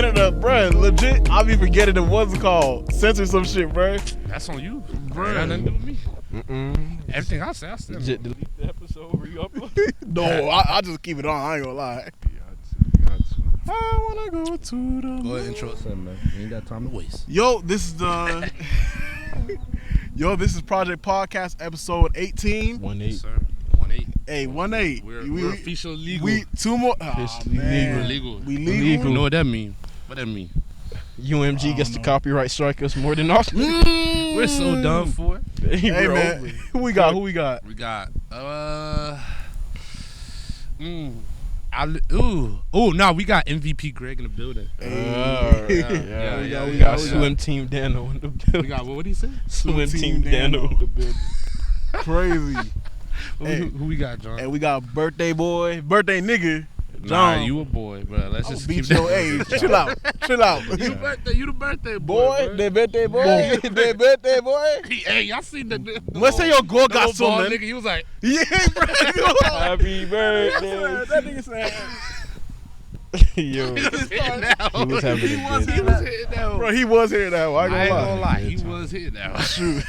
forgetting bruh, legit, I be forgetting the what's it called. Censor some shit, bruh. That's on you, Bruh. Got nothing to do with me. Mm-mm. Everything I say, I still Just delete the episode where you upload. No, I just keep it on. I ain't gonna lie. I wanna go to the Go ahead, intro something, man. You ain't got time to waste. Yo, this is the this is Project Podcast episode 18. 1-8. Sir, 1-8. Hey, 1-8. We're officially legal. We two more. Officially man. We're legal. We legal. Legal. You know what that mean? What that mean? UMG gets to copyright strike us more than us. We're so done for. Hey We're man, over. who we got? We got no, we got MVP Greg in the building. Yeah, we yeah. got Swim Team Dano in the building. We got what did he say? Swim Team Dano in the building. Crazy. Who we got, John? And we got birthday nigga. Nah, John. you a boy, bro. Let's just keep Beat your age. Chill out. You the birthday Boy, bro. the birthday boy. The birthday boy. Hey, y'all seen the Let's say your girl got little bald something. nigga? He was like, Yeah, bro. Happy birthday. That nigga said. Yo, he was hitting that he was having He a was good hitting that Bro, he was here now. I ain't gonna lie. He was hitting that Shoot.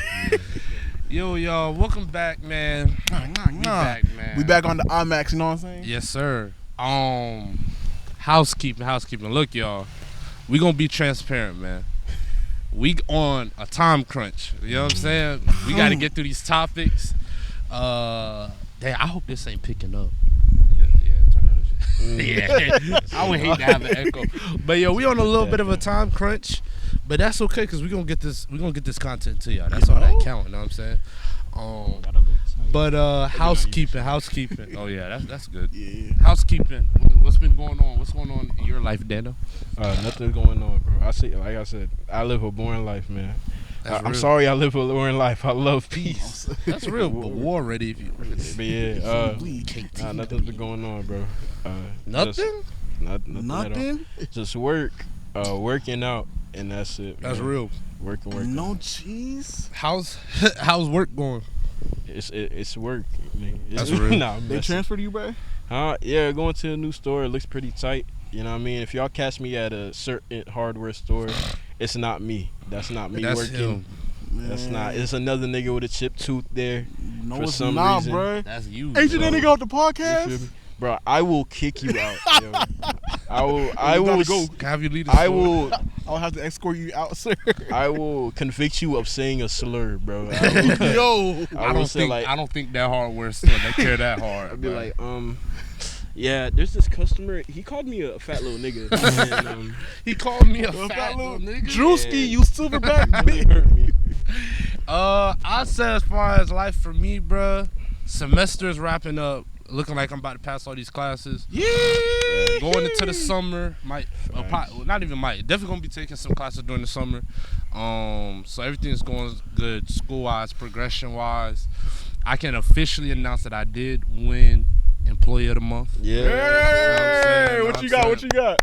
Yo, y'all, welcome back, man. We back, man. We back on the IMAX, you know what I'm saying? Yes, sir. Housekeeping. Look, y'all, we gonna be transparent, man. We on a time crunch. You know what I'm saying? We got to get through these topics. Damn, I hope this ain't picking up. Yeah, I would hate to have an echo. But yo, we on a little bit of a time crunch, but that's okay because we gonna get this content to y'all. That's all that count. You know what I'm saying? But housekeeping. Oh yeah, that's good. Yeah. Housekeeping. What's been going on? What's going on in your life, Dano? Nothing's going on, bro. Like I said, I live a boring life, man. I'm sorry I live a boring life. I love peace. That's real, but war ready. If you But yeah, nothing's been going on, bro. nothing. Nothing. At all. Just work, working out, and that's it. That's man. real. Working. No cheese. How's work going? It's work. Man. That's real. Nah, They transferred you, bro? Yeah, going to a new store. It looks pretty tight. You know what I mean? If y'all catch me at a certain hardware store, it's not me. That's not me That's working. him. That's not. It's another nigga with a chipped tooth there. No, for it's some not, reason. bro. That's you. Ain't you that bro. nigga off the You feel podcast? me? Bro, I will kick you out. Yo. I will. Can I have you lead the I store? will. I'll have to escort you out, sir. I will convict you of saying a slur, bro. Yo. I will say, like, don't think that hardware store they care that hard. I'd be bro. like, yeah, there's this customer. He called me a fat little nigga. And, he called me a fat little nigga. Drewski, you silverback really bitch. hurt me. I said as far as life for me, bruh, semester's wrapping up. Looking like I'm about to pass all these classes. Yeah. Going into the summer, not even definitely gonna be taking some classes during the summer. So everything's going good, school-wise, progression-wise. I can officially announce that I did win Employee of the Month. Yeah. Hey, what you got? What you got?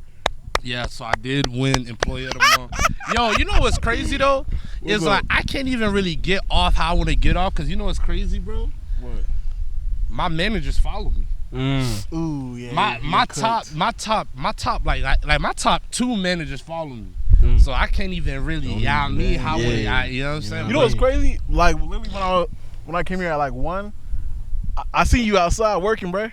Yeah, so I did win Employee of the Month. Yo, you know what's crazy though? It's like I can't even really get off how I want to get off because you know what's crazy, bro? What? My managers follow me. Ooh, yeah. My top two managers follow me. So I can't even really you know what I'm saying? You know what's crazy? Like literally when I came here at like 1, I seen you outside working, bro.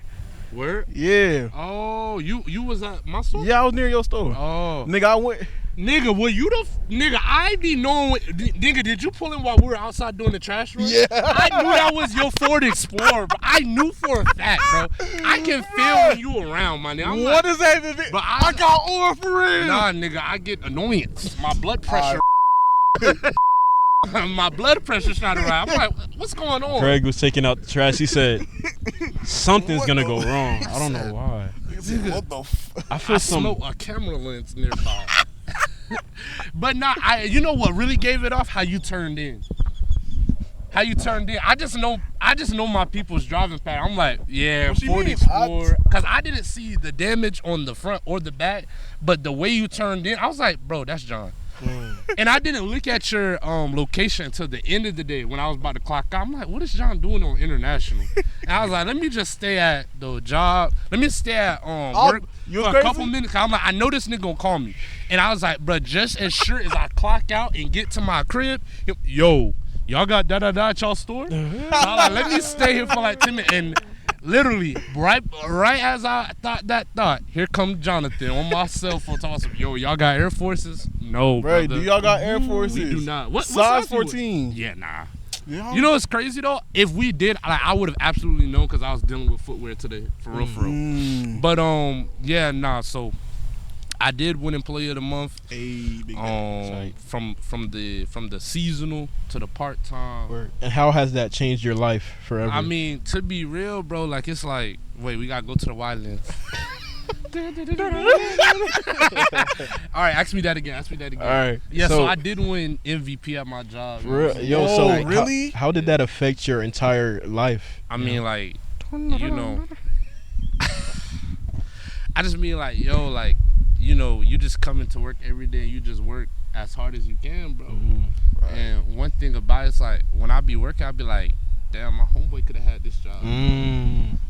Where? Yeah. Oh, you was at my store? Yeah, I was near your store. Oh. Nigga, I went. Nigga, were you nigga, I be knowing nigga, did you pull in while we were outside doing the trash run? Yeah. I knew that was your Ford Explorer, bro. I knew for a fact, bro. I can feel when you around, my nigga. What is that even? But I got oil for real. Nah, nigga, I get annoyance. My blood pressure. My blood pressure's not around. I'm like, what's going on? Craig was taking out the trash. He said, something's gonna go wrong. I don't know why. What the I feel smoked a camera lens nearby. But you know what really gave it off? How you turned in. I just know my people's driving pattern. I'm like, yeah, Ford Explorer. Because I didn't see the damage on the front or the back, but the way you turned in, I was like, bro, that's John. And I didn't look at your location until the end of the day when I was about to clock out. I'm like, what is John doing on International? And I was like, let me just stay at the job. Let me stay at work for a couple minutes. I'm like, I know this nigga gonna call me. And I was like, bro, just as sure as I clock out and get to my crib, yo, y'all got da-da-da at y'all store? So I was like, let me stay here for like 10 minutes. And literally, right as I thought that thought, here comes Jonathan on my cell phone talking some, yo, y'all got Air Forces? No, Right, brother. do y'all got Air Forces? We do not. What size you wear? 14. Yeah, nah. Yeah. You know what's crazy though? If we did, I would have absolutely known because I was dealing with footwear today, for real, for real. But yeah, nah. So I did win Employee of the Month. From the seasonal to the part time. And how has that changed your life forever? I mean, to be real, bro, like it's like, wait, we gotta go to the Wildlands. All right, ask me that again. All right. Yeah, so I did win MVP at my job. Yo, so really? How did that affect your entire life? I mean, like, you know, I just mean like, yo, like, you know, you just come into work every day and you just work as hard as you can, bro. Right. And one thing about it's like, when I be working, I be like, damn, my homeboy could have had this job.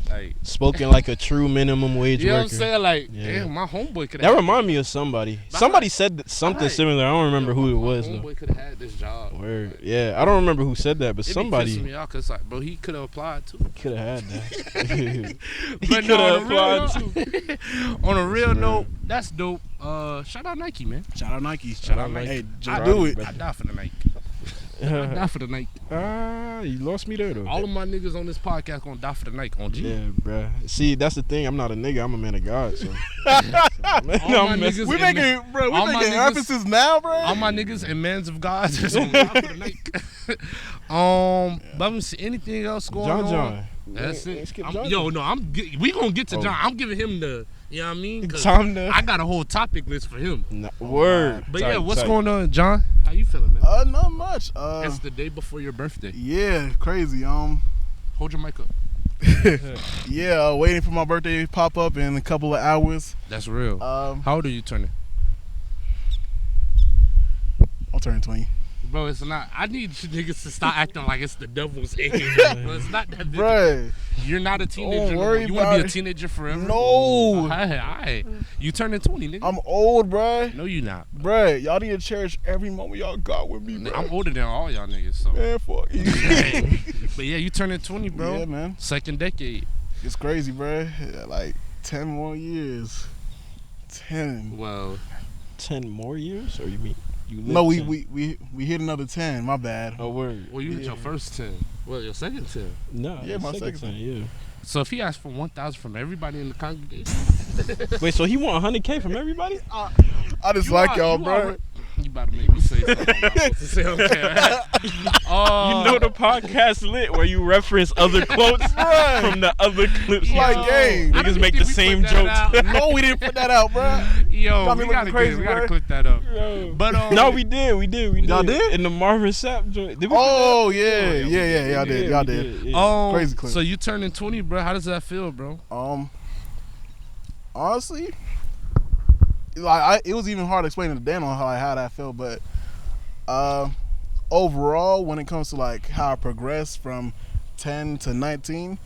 Like, spoken like a true minimum wage you know worker. what I'm saying? Like, damn, my homeboy could have. That remind me of somebody. Somebody said something similar. I don't remember who it was though. My homeboy could have had this job. Word. Yeah, I don't remember who said that, but It somebody be pissing me out because like, bro, he could have applied too. could have had that. But no, on a real note, that's dope. Shout out Nike, man. Shout out Nike. Shout out Nike. Hey, just I do it. I die for the Nike. I die for the Nike. You lost me there though. All of my niggas on this podcast gonna die for the Nike on G. Yeah, bruh. See, that's the thing. I'm not a nigga. I'm a man of God. So, All my niggas We and making, bro. all We my making niggas- references now, bro. all my niggas and mans of God is gonna die for the Nike. But let me see anything else going on. John. That's it. Skip I'm- John. Yo, no, we gonna get to Oh. John. I'm giving him the, you know what I mean? 'Cause Time to. I got a whole topic list for him. Word. But yeah, what's going on, John? How you feeling, man? Not much. It's the day before your birthday. Yeah, crazy. Hold your mic up. Yeah, waiting for my birthday to pop up in a couple of hours. That's real. How old are you turning? I'll turn 20. Bro, it's not. I need you niggas to stop acting like it's the devil's age. Bro, it's not that big. Bruh. You're not a teenager. worry You want to about be a it. teenager forever? No. Alright. You turning 20, nigga. I'm old, bruh. No, you not. Bruh, y'all need to cherish every moment y'all got with me, bruh. I'm older than all y'all niggas, so. Man, fuck you. But yeah, you turning 20, bro. Yeah, man. Second decade. It's crazy, bruh. Yeah, like 10 more years. 10. Well, 10 more years, or you mean you? No, lived 10? we hit another 10. My bad. Oh, word. well, you hit your first 10. Well, your second 10. No. Yeah, my second 10. Yeah. So if he asked for 1,000 from everybody in the congregation, Wait, so he want 100K from everybody? I just like y'all, bruh. You about to make me say something I'm not supposed to say, okay? You know the podcast lit where you reference other quotes from the other clips. It's like game. Niggas make the same jokes. No, we didn't put that out, bruh. Yo, Got me we gotta, looking crazy, we gotta bro. click that up. But No, we did. Y'all did? In the Marvin Sapp joint. Did we Oh, put that? yeah, y'all did. Y'all did. Yeah. Crazy clip. So you turning 20, bro. How does that feel, bro? Honestly, like it was even hard to explain to Dan on how that felt, but overall, when it comes to like how I progressed from 10 to 19,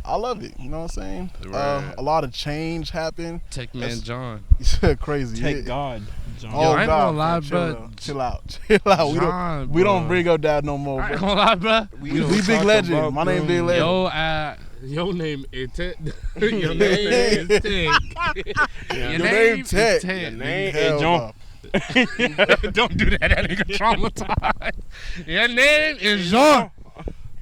I love it. You know what I'm saying? Right. A lot of change happened. Tech man John. Crazy. Thank Yeah. God. John. Oh, Yo, I ain't God, gonna lie, bro. bro. Chill out. Chill out. John, We don't bro. bring up that no more, I ain't bro. gonna lie, bro. We don't big talk legend. about My name bro. Big Legend. Your name is Tech. Your name is Tech. Your name Tech. Your name Hell is John. No. Don't do that. That nigga traumatized. Your name is Jean.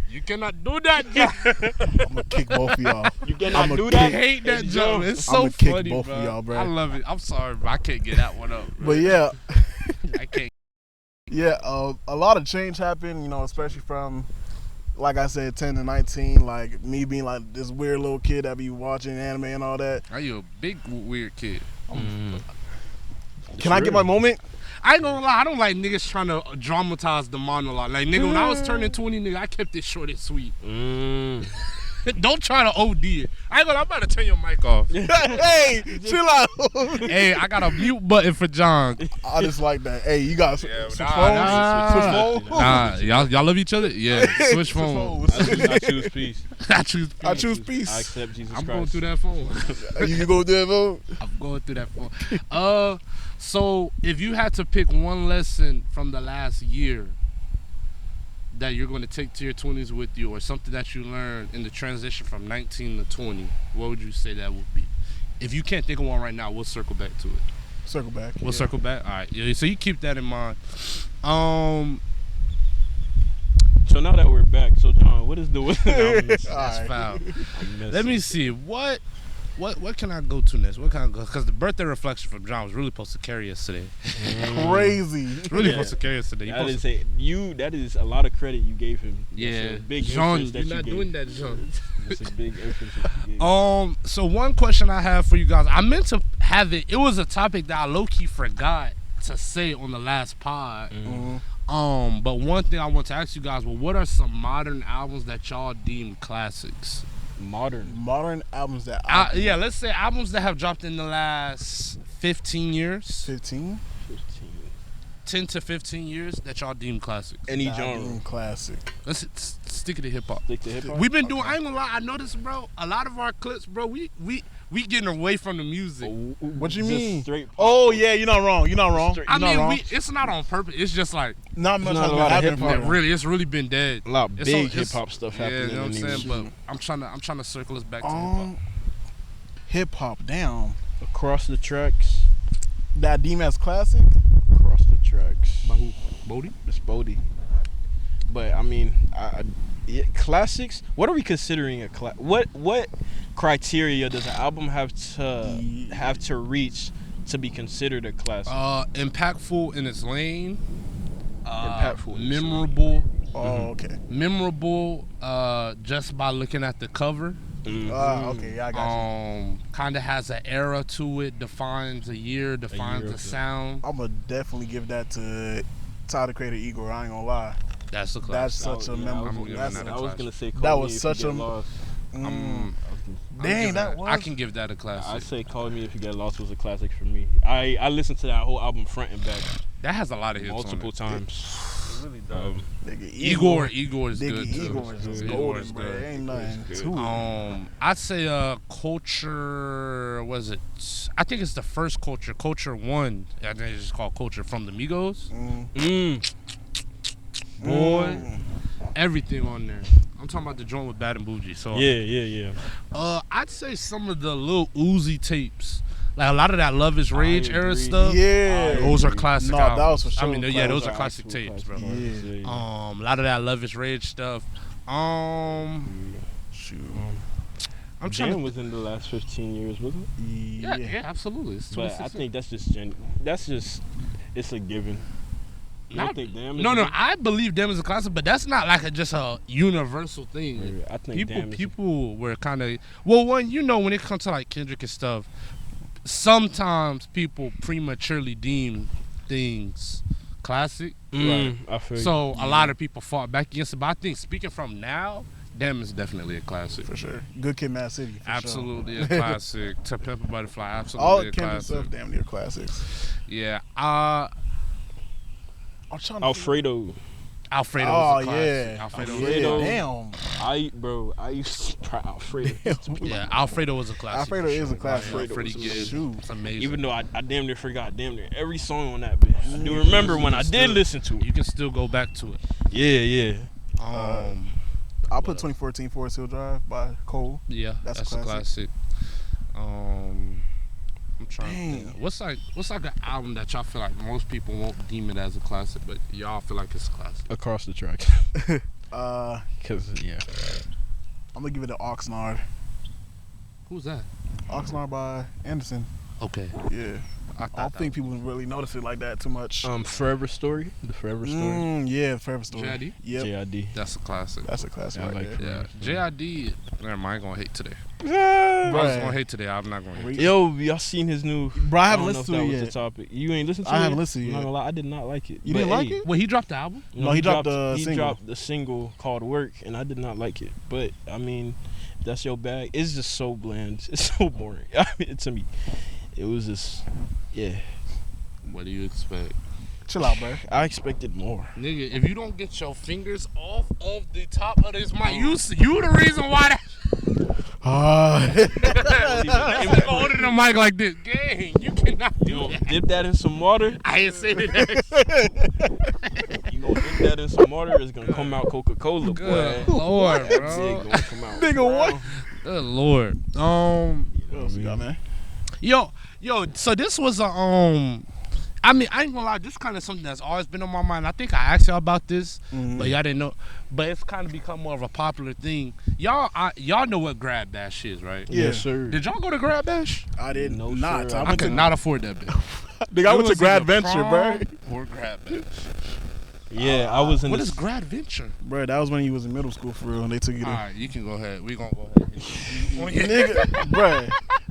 You cannot do that, John. I'm gonna kick both of y'all. You cannot I'ma do I that. hate that It's joke. John. It's so I'ma kick funny, both bro. of y'all, bro. I love it. I'm sorry, bro. I can't get that one up, bro. But yeah, I can't. yeah, a lot of change happened, you know, especially from, like I said, 10 to 19, like me being like this weird little kid that be watching anime and all that. Are you a big weird kid? Can I get my moment? I ain't gonna lie, I don't like niggas trying to dramatize the monologue. Like, nigga, when I was turning 20, nigga, I kept it short and sweet. Don't try to OD it. I ain't gonna. I'm about to turn your mic off. Hey, chill out. Hey, I got a mute button for John. I just like that. Hey, you got switch phones? nah. Switch phones? Nah, y'all love each other? Yeah. Switch phones. I choose peace. I choose peace. I choose peace. I accept Jesus I'm Christ. going through that phone. You go there, vote? I'm going through that phone. So if you had to pick one lesson from the last year that you're going to take to your 20s with you, or something that you learned in the transition from 19 to 20, what would you say that would be? If you can't think of one right now, we'll circle back to it. Circle back. We'll circle back. All right. Yeah, so you keep that in mind. So now that we're back, so John, what is the album? That's Alright. foul. Let me see. What can I go to next? What can I go? Because the birthday reflection from John was really supposed to carry us today. Crazy. Really supposed to carry us today. That is a lot of credit you gave him. Yeah, That's a big John, influence that you're not you doing gave. that, John. That's a big influence that you gave. So one question I have for you guys, I meant to have it. It was a topic that I low key forgot to say on the last pod. Mm-hmm. But one thing I want to ask you guys, well, what are some modern albums that y'all deem classics? Modern albums that Yeah, let's say albums that have dropped in the last 15 years, 15. 10 to 15 years that y'all deem classics. Any That genre. being classic. Let's stick it to hip hop. Stick to hip hop. We've been doing. I ain't gonna lie. I noticed, bro. A lot of our clips, bro. We getting away from the music. What you Just mean? straight pop. Oh yeah, you're not wrong. You're not wrong. Straight- I You're not mean, wrong. it's not on purpose. It's just like Not much Not has a been lot of happening hip-hop. for it's really been dead. A lot of It's big on- it's- hip hop stuff Yeah, happening you know in what the I'm news. saying. But I'm trying to circle us back to hip hop. Hip hop. Damn. Across the tracks. That deem as classic. Across the tracks. By who? Bodie? It's Bodie. But I mean, classics. What are we considering a class? What criteria does an album have to reach to be considered a classic? Impactful in its lane. Impactful in its Memorable. Oh, okay. Memorable. Just by looking at the cover. Okay, yeah, I got you. Kind of has an era to it. Defines a year. Defines a sound. I'm gonna definitely give that to Tyler, the Creator, Igor. I ain't gonna lie. That's a That's classic. such a memorable. giving That's that I was gonna say Call That Me was If You such Get a- Lost. Dang, that was. I can give that a classic. I say Call Me If You Get Lost was a classic for me. I listened to that whole album front and back That has a lot of hits multiple on it. times. Nigga, Igor is Nigga, good too. Igor is Igor golden, is bro. good. Ain't nothing Good. to it. I'd say Culture. Was it? I think it's the first Culture. Culture 1. I think it's just called Culture from the Migos. Boy, everything on there. I'm talking about the joint with Bad and Bougie. So Yeah. I'd say some of the Lil Uzi tapes. Like a lot of that Love Is Rage era agree. stuff. Yeah. Those are classic No, albums. that was for sure I mean, yeah, those are classic. classic tapes, bro. Yeah. A lot of that Love Is Rage stuff. Shoot. I'm trying Jam to. was in the last 15 years, wasn't it? Yeah, absolutely. It's But I 2016. think that's just it's a given. You don't think Damn is No, a no. given? I believe Damn is a classic, but that's not like just a universal thing. Maybe. I think Damn is People were kind of when when it comes to like Kendrick and stuff, sometimes people prematurely deem things classic. I feel So a lot of people fought back against it. But I think speaking from now, Damn is definitely a classic. For sure. Good Kid, Mad City. For Absolutely Sure. a classic. To Pimp a Butterfly, All absolutely a Kendrick classic. stuff, damn near classics. Yeah. I'm trying to Alfredo. Alfredo Oh was a classic. yeah. Alfredo. Alfredo. Damn. I used to try Alfredo. Yeah, Alfredo was a classic. Alfredo for is sure. a classic. Alfredo Alfredo pretty was good. Shoot. It's amazing. Even though I damn near forgot every song on that bitch. I do remember when I did listen to it. you can still go back to it. Yeah. I'll put 2014 Forest Hill Drive by Cole. Yeah, That's that's a a classic. I'm trying to think. What's like an album that y'all feel like most people won't deem it as a classic, but y'all feel like it's a classic? Across the track. Cause I'm gonna give it to Oxnard. Who's that? Oxnard by Anderson. Okay. Yeah. I don't think people really notice it like that too much. Forever Story. The Forever Story. Yeah, Forever Story. JID? Yep. JID. That's a classic. That's a classic Yeah, I right like there. Yeah. JID. Never mind, I ain't gonna hate today. I was Bruh. gonna hate today. I'm not gonna hate. Yo, y'all seen his new? Bro, I haven't don't know listened if to it that was yet. the topic. You ain't listened to it? I haven't listened I'm not yet. gonna lie, I did not like it. You didn't But, like hey, it? Well, he dropped the album. No, he dropped the he single. dropped the single called "Work," and I did not like it. But I mean, that's your bag. It's just so bland. It's so boring. I mean, to me, it was just, yeah. What do you expect? Chill out, bro. I expected more. Nigga, if you don't get your fingers off of the top of this mic, you the reason why that nigga holding the mic like this. Gang, you cannot do that. Dip that in some water. I ain't saying that. You gonna dip that in some water, it's gonna come out Coca-Cola, Good boy. Lord, It's bro. gonna come out. Nigga, what? Good Lord. What else you got, man? Yo, so this was a I mean, I ain't gonna lie, this kind of something that's always been on my mind. I think I asked y'all about this, but y'all didn't know. But it's kind of become more of a popular thing. Y'all know what Grad Bash is, right? Yeah. Yes, sir. Did y'all go to Grad Bash? I didn't. No, not. sir. I could not afford that bitch. Nigga, I went to Grad Venture, bro. Or Grad Bash. Yeah, I was in What this. is Grad Venture? Bro, that was when you was in middle school for real, and they took you All to. right, you can go ahead. We gonna go ahead. Nigga, bro,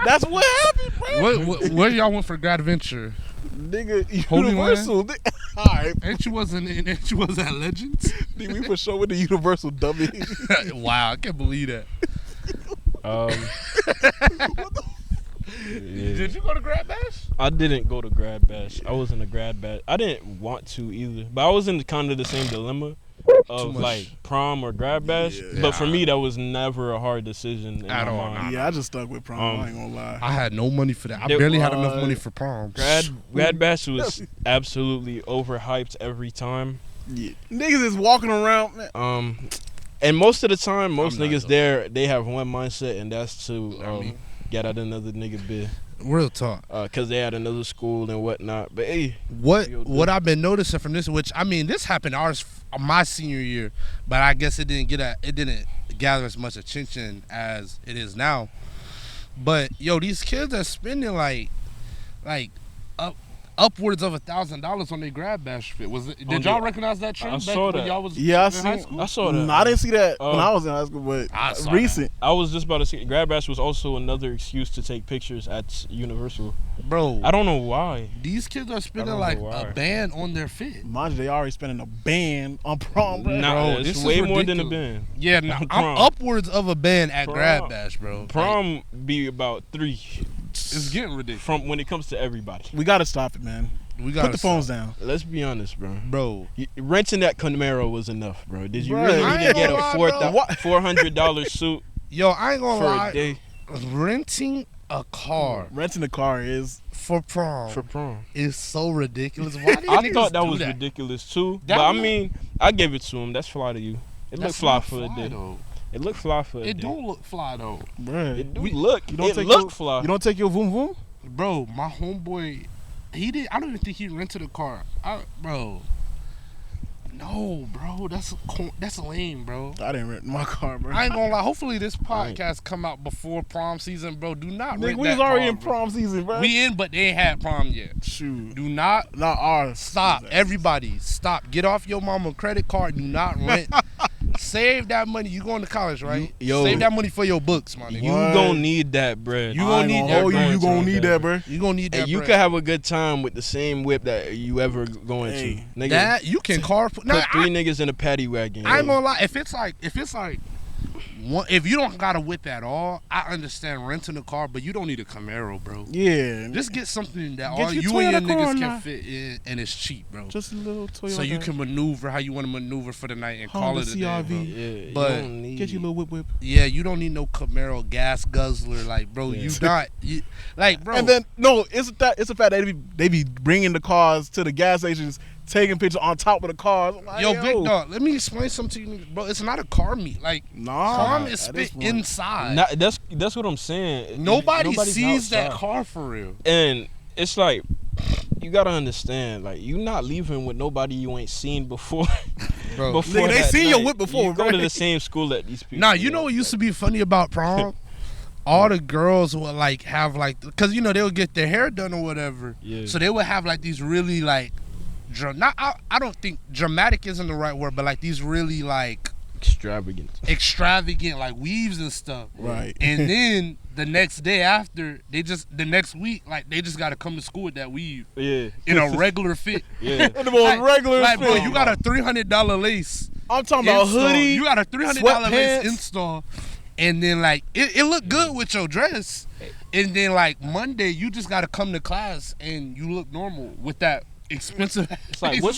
that's what happened, bro. Where y'all went for Grad Venture? Nigga, Holy Universal. Alright, Ain't you was at Legends? nigga, we for sure with the Universal dummy. Wow, I can't believe that. Yeah. Did you go to Grad Bash? I didn't go to Grad Bash. I was in a Grad Bash. I didn't want to either, but I was in kind of the same dilemma of like prom or Grad Bash. Yeah. But for me, that was never a hard decision in At my all, mind. Yeah, I just stuck with prom. I ain't gonna lie. I had no money for that. I There barely had enough money for prom. Grad Bash was absolutely overhyped every time. Yeah. Niggas is walking around, man. And most of the time, most I'm not niggas though. there, they have one mindset, and that's to mean- get out another nigga bid. Real talk. Cause they had another school and whatnot. But hey, What I've been noticing from this, which I mean, this happened my senior year, but I guess it didn't gather as much attention as it is now. But yo, these kids are spending like upwards of $1,000 on their Grad Bash fit. Did y'all recognize that trend? I back saw when that. y'all was Yeah, in high school? I saw that. No, I didn't see that when I was in high school, but I saw recent. I was just about to say, Grad Bash was also another excuse to take pictures at Universal. Bro, I don't know why. these kids are spending I like don't know a why. band on their fit. Mind you, they already spending a band on prom, bro. Nah, Bro, it's this is way more than a ridiculous. band. Yeah, no, I'm Prom. upwards of a band at Prom. Grad Bash, bro. Prom be about 3 It's getting ridiculous. from when it comes to everybody. We gotta stop it, man. We got Put the phones down. Let's be honest, bro. bro. Renting that Camaro was enough, bro. Did you Bro, really I need to ain't get gonna lie, a bro. $400 suit Yo, I ain't gonna for lie. a day Renting a car Renting a car is for prom for prom? is so ridiculous. Why do I niggas thought that do was that? ridiculous too. That But I look- mean, I gave it to him. That's fly to you. It looked That's fly not for a day. though. It looked fly for a It day. do look fly though, bruh. It do We- look. You don't It take looked your, fly. You don't take your voom voom? bro. My homeboy, he did. I don't even think he rented a car. Bro. No, bro. That's lame, bro. I didn't rent my car, bro. I ain't gonna lie. Hopefully this podcast come out before prom season, bro. Do not Nigga, rent we that was already car, in bro. prom season, bro. We in, but they ain't had prom yet. Shoot. Do not Not ours. stop. Everybody, stop. Get off your mama credit card. Do not rent. Save that money. You going to college, right? Yo. Save that money for your books, my nigga. You What? gonna need that, bruh. You I gonna ain't need gonna hold that you. You bread, gonna need that, bro. You gonna need that. And you bread. could have a good time with the same whip that you ever going Hey, to. Nigga, that. You can carpool. Nah, put 3 niggas in a paddy wagon. I ain't gonna lie. If it's like if you don't got a whip at all, I understand renting a car, but you don't need a Camaro, bro. Yeah. Just get something that Get all your you and your Toyota niggas Corolla. can fit in, and it's cheap, bro. Just a little Toyota. So you can maneuver how you want to maneuver for the night and call Honda it a day, CRV. bro. Yeah, But you don't need Get you a little whip. Yeah, you don't need no Camaro gas guzzler, like, bro. Yeah. You not, like, bro. And then no, it's a fact that they be bringing the cars to the gas stations, taking pictures on top of the cars. I'm like, yo, big dog, let me explain something to you, bro. It's not a car meet, like, Nah, prom is at this spit point. inside. Nah, that's what I'm saying. Nobody Nobody's sees that outside. car for real. And it's like, you gotta understand, like, you not leaving with nobody you ain't seen before. Bro. before Nigga, they that seen your night. whip before, You go to right? the same school that these people. Nah, you know what used to be funny about prom? All the girls would like have like, cause you know they would get their hair done or whatever. Yeah. So they would have like these really like, I don't think dramatic isn't the right word, but like these really like extravagant. extravagant like weaves and stuff. Right. And then the next day after, the next week, like they just gotta come to school with that weave Yeah. in a regular fit. Yeah. And the most regular Like, bro, fit. you got a $300 lace. I'm talking about install. hoodie. You got a $300 lace sweatpants. install. And then like it looked good with your dress, and then like Monday you just gotta come to class and you look normal with that expensive. It's like what's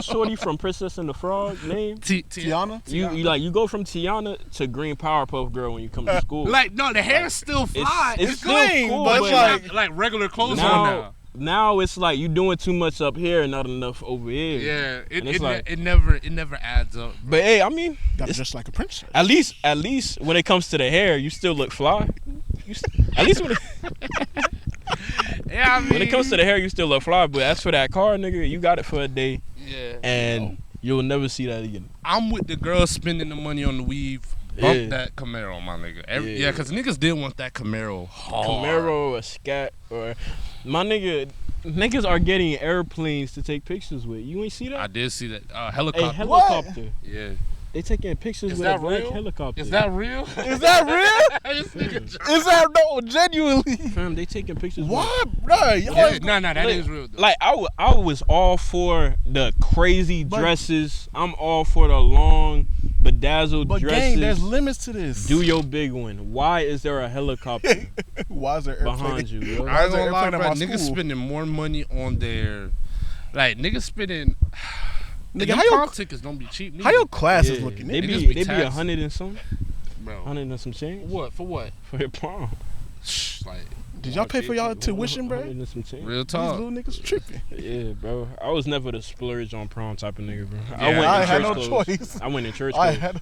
shorty from Princess and the Frog name? Tiana. You go from Tiana to Green Powerpuff Girl when you come to school. Like no, the hair's still fly. It's still clean, cool, but but like regular clothes now, on now. Now it's like you doing too much up here and not enough over here. Yeah, it never adds up. But hey, I mean, Got just like a princess. at least when it comes to the hair, you still look fly. At least Yeah, I mean, when it comes to the hair, you still look fly. But as for that car, nigga, you got it for a day, yeah, and you'll never see that again. I'm with the girls spending the money on the weave. Bump Yeah. that Camaro, my nigga. Yeah. Cause niggas did want that Camaro hard. Camaro or Scat or my niggas are getting airplanes to take pictures with. You ain't see that? I did see that A helicopter. helicopter. Yeah. They taking pictures Is with that a black real? helicopter. Is that real? Is that real? This nigga Is that no? Genuinely? Fam, they taking pictures. What, bro? Y'all Yeah, ain't- no, that Look, is real. Though. Like I was all for the crazy But- dresses. I'm all for the long bedazzled But dresses. gang, there's limits to this. Do your big one. Why is there a helicopter Why is there airplane? behind you, yo? I ain't Why is gonna lie, airplane bro. at my Niggas school? spending more money on their, like niggas spending. Nigga, Nigga, how your- prom tickets don't be cheap. How your neither. classes Yeah, looking? They nigga? Niggas be be taxing. 100 and some, bro? 100 and some change What for what? for your prom. Like, Did y'all pay for y'all tuition, bro? 100 and some change. real These talk. little niggas tripping. Yeah, bro. I was never the splurge on prom type of nigga, bro. Yeah, I went I in ain't had church no clothes. choice. I went in church I clothes. had.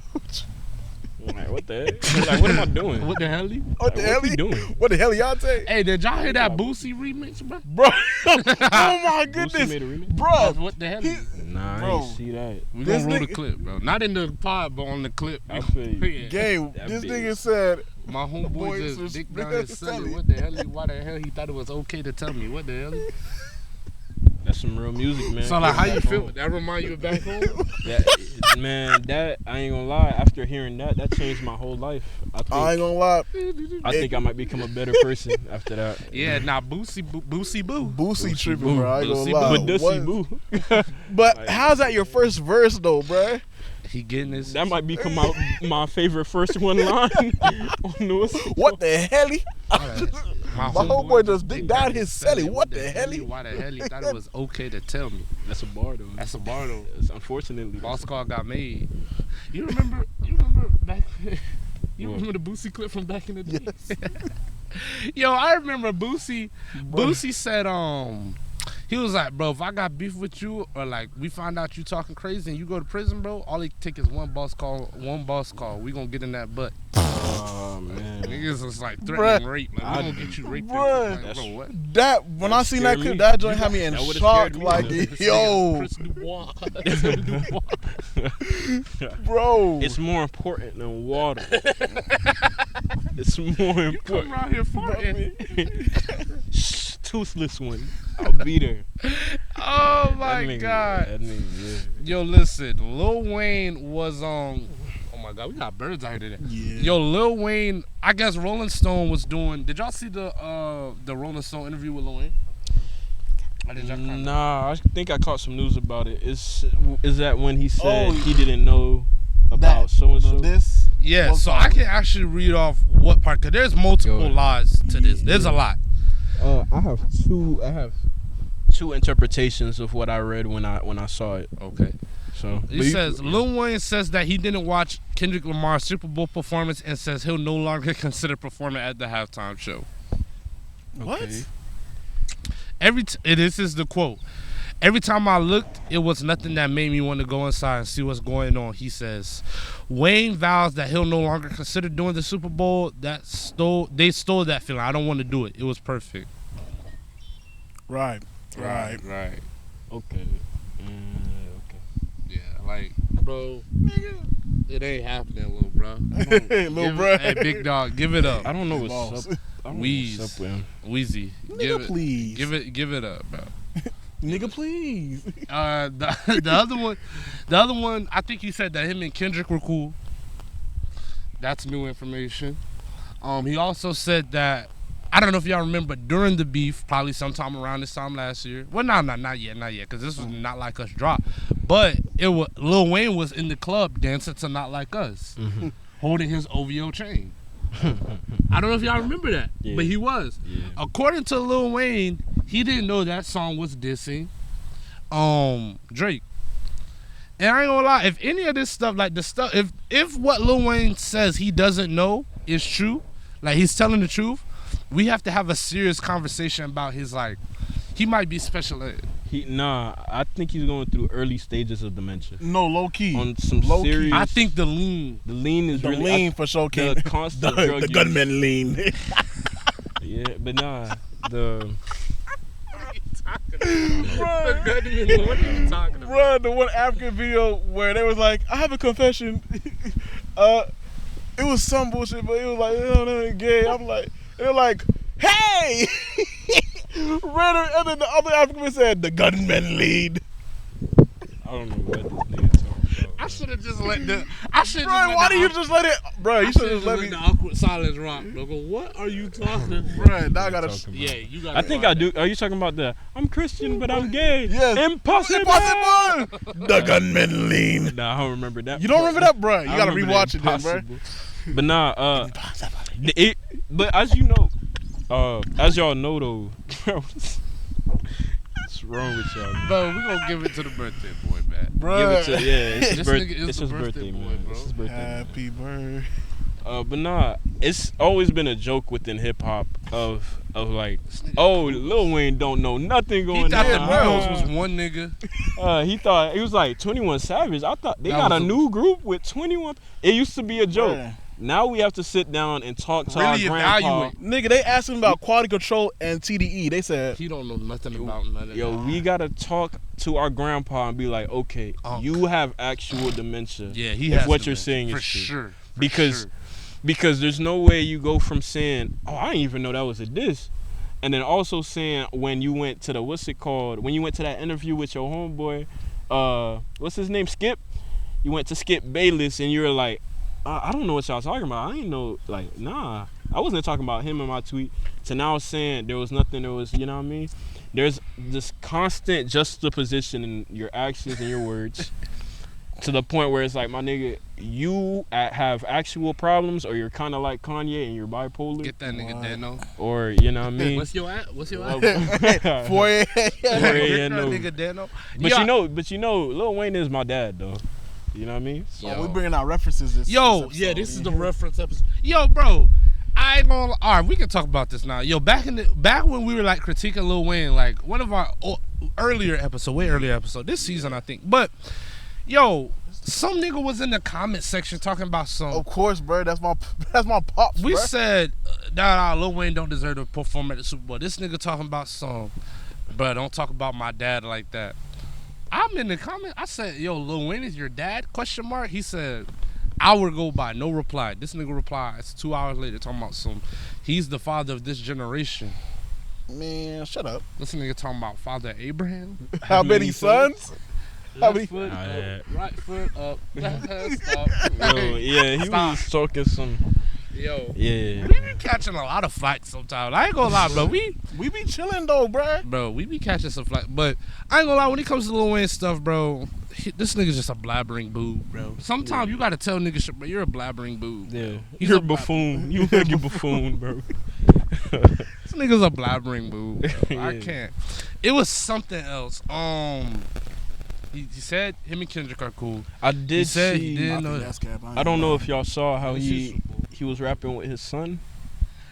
I'm like, what the heck? Like, what am I doing? What the hell? What the Like, hell? what we doing? What the hell y'all take, Hey, did y'all hear that Boosie remix, bro? bro? Oh my Boosie goodness, made a remix? bro. What the hell? He, Nah, I Bro, ain't see that. We this gonna roll the nigga- clip, bro. Not in the pod, but on the clip. I feel you. Yeah. game. That This bitch. nigga said, My Boy, homeboy this just was dick big down his as celly. celly. What the hell? Why the hell he thought it was okay to tell me? What the hell? That's some real music, man. So like, how Back you feel? home. That remind you of back home? That I ain't gonna lie. After hearing that changed my whole life. I ain't gonna lie, I think I might become a better person after that. Yeah, nah, Boosie Boo. Boosie tripping, bro. I ain't Boosie gonna lie. But Dussy What- Boo, But how's that your first verse though, bro? He getting his. that might become my favorite first one line on the What the hell? My homeboy just dick down his celly. What the hell? Why the hell he thought it was okay to tell me? That's a bar though. That's a bar though. That's unfortunately. Boss call got made. You remember back? You remember the Boosie clip from back in the day? Yo, I remember Boosie. Boosie said, he was like, bro, if I got beef with you or like we find out you talking crazy and you go to prison, bro, all it take is one boss call. We gonna get in that butt. Oh man. Niggas was like threatening Bruh. rape. Like, we gonna get you raped. Bruh. Like, bro, what? That when I seen that scared clip, me. that joint had me in That would've shock. scared me. Like, This yo, nigga Chris Dubois. bro. It's more important than water. It's more Come important. around here farting. Shh, toothless one. I'll be there. Oh my That nigga, god. That nigga, yeah. Yo, listen, Lil Wayne was oh my god, we got birds out here today. Yeah. Yo, Lil Wayne, I guess Rolling Stone was doing. Did y'all see the Rolling Stone interview with Lil Wayne? Or did y'all kinda- Nah, I think I caught some news about it. Is that when he said Oh, he didn't know about That- so and so? This. Yeah, What so part? I can actually read off what part, cause there's multiple Go. lies to this. There's a lot. I have two interpretations of what I read when I saw it. Okay. So He says Lil Wayne says that he didn't watch Kendrick Lamar's Super Bowl performance and says he'll no longer consider performing at the halftime show. What? This is the quote. Every time I looked, it was nothing that made me want to go inside and see what's going on. He says, Wayne vows that he'll no longer consider doing the Super Bowl. They stole that feeling. I don't want to do it. It was perfect. Right. Right. okay. Okay. Yeah, like, bro, it ain't happening, little bro. Hey, little bro. Hey, big dog, give it up. I don't know what's Boss. up. I don't know Wheeze. what's up with him. Wheezy, Nigga, please. give it up, bro. Nigga, please. The other one, I think he said that him and Kendrick were cool. That's new information. He also said that, I don't know if y'all remember, during the beef, probably sometime around this time last year. Well, not yet, because this was Not Like Us drop. But Lil Wayne was in the club dancing to Not Like Us. Mm-hmm. holding his OVO chain. I don't know if y'all remember that, but he was. Yeah. According to Lil Wayne, he didn't know that song was dissing Drake. And I ain't gonna lie, if any of this stuff, like the stuff, if what Lil Wayne says he doesn't know is true, like he's telling the truth, we have to have a serious conversation about his, like, he might be special ed. I think he's going through early stages of dementia. No, low key. On some Low key. serious. I think the lean. The lean is The really lean for sure came. the constant drug The use. gunman lean. Yeah, but nah, the What are you talking about? Bro, the one African video where they was like, I have a confession. It was some bullshit, but it was like, oh, no, gay. I'm like, they're like, hey! And then the other African said, the gunman lead. I don't know what this nigga talking about. I should have just let the. I should. Bro, why do you just let it? Bro, you should just let me. the awkward silence rock. Bro, go, what are you talking about? Bro, now I gotta. Yeah, you got. I think I do. Are you talking about the I'm Christian but I'm gay? Yes. Impossible. Impossible! The gunman lean. Nah, I don't remember that. You don't remember that, bro? You I gotta remember rewatch the it then, bro. Impossible. But nah, but as you know, as y'all know though, what's wrong with y'all? Man? Bro, we gonna give it to the birthday boy, man. Bro. Give it to it's his, This birth- nigga is it's the his birthday birthday, boy, man. bro. It's his birthday. Happy birthday. But nah, it's always been a joke within hip hop of like, oh, Lil Wayne don't know nothing going He thought the on. Migos was one nigga. He thought he was like 21 Savage. I thought they That got a was a- new group with 21. It used to be a joke. Bruh. Now we have to sit down and talk to Really our grandpa. evaluate. Nigga, they asked him about quality control and TDE. They said, He don't know nothing about none of Yo, that. we gotta talk to our grandpa and be like, okay, Unc. you have actual dementia. Yeah, he if has what to you're be. saying For is true. sure. For Because sure. because there's no way you go from saying, oh, I didn't even know that was a diss, and then also saying when you went to the when you went to that interview with your homeboy, what's his name, Skip? You went to Skip Bayless and you were like, I don't know what y'all talking about. I ain't know, like, nah. I wasn't talking about him in my tweet. So now saying there was nothing, there was, you know what I mean? There's this constant juxtaposition in your actions and your words to the point where it's like, my nigga, you have actual problems, or you're kind of like Kanye and you're bipolar. Get that nigga Dano. Or, you know what I mean? What's your at? What's your at? 4 a.m. Get that no. nigga Dano. But you know, Lil Wayne is my dad, though. You know what I mean? Oh, we bringing out references this episode. Yeah, this is the reference episode. Yo, bro, I ain't gonna. All right, we can talk about this now. Yo, back when we were like critiquing Lil Wayne, like one of our earlier episode, way earlier episode, this season I think. But yo, some nigga was in the comment section talking about some. Of course, bro. That's my pops, We bro. said, nah, Lil Wayne don't deserve to perform at the Super Bowl. This nigga talking about some, bro, don't talk about my dad like that. I'm in the comment. I said, yo, Lil Wayne is your dad? Question mark. He said, hour go by, no reply. This nigga replies 2 hours later talking about some, he's the father of this generation. Man, shut up. This nigga talking about Father Abraham. How many sons? How many? Left foot Ah, yeah. up, right foot up, left hand stop. Yo, yeah, he Stop. was talking some. Yo, Yeah. we be catching a lot of fights sometimes. I ain't gonna lie, bro. We be chilling though, bro. we be catching some fights. But I ain't gonna lie, when it comes to Lil Wayne stuff, bro, this nigga's just a blabbering boob, bro. Sometimes you gotta tell niggas, shit, bro, you're a blabbering boob. Yeah. He's You're a a buffoon. You a buffoon, bro. This nigga's a blabbering boob. Bro. I Yeah. can't. It was something else. He said him and Kendrick are cool. I did He said see. he didn't know that. I don't know if y'all saw how It's he was rapping with his son.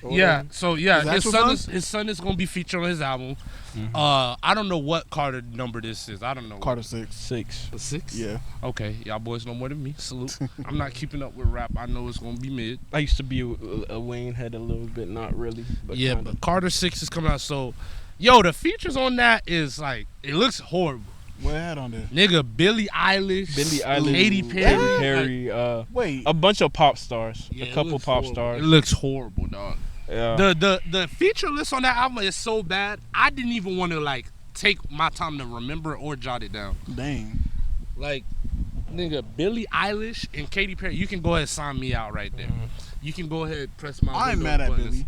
Yeah, so yeah, His his actual his son is gonna be featured on his album. Mhm. I don't know what Carter number this is. I don't know. Carter 6. 6. 6? Yeah. Okay, y'all boys know more than me. Salute. I'm not keeping up with rap. I know it's gonna be mid. I used to be a Wayne head a little bit, not really. But Yeah, kinda. but Carter 6 is coming out. So, yo, the features on that is like, it looks horrible. What had on there? Nigga, Billie Eilish, Billie Eilish, Katy Perry. Perry, Wait. a bunch of pop stars, Yeah, a it couple looks pop horrible. stars. It looks horrible, dog. Yeah. The feature list on that album is so bad. I didn't even want to like take my time to remember it or jot it down. Dang. Like, nigga, Billie Eilish and Katy Perry. You can go ahead and sign me out right there. You can go ahead and press my. I ain't window mad at buttons. Billy.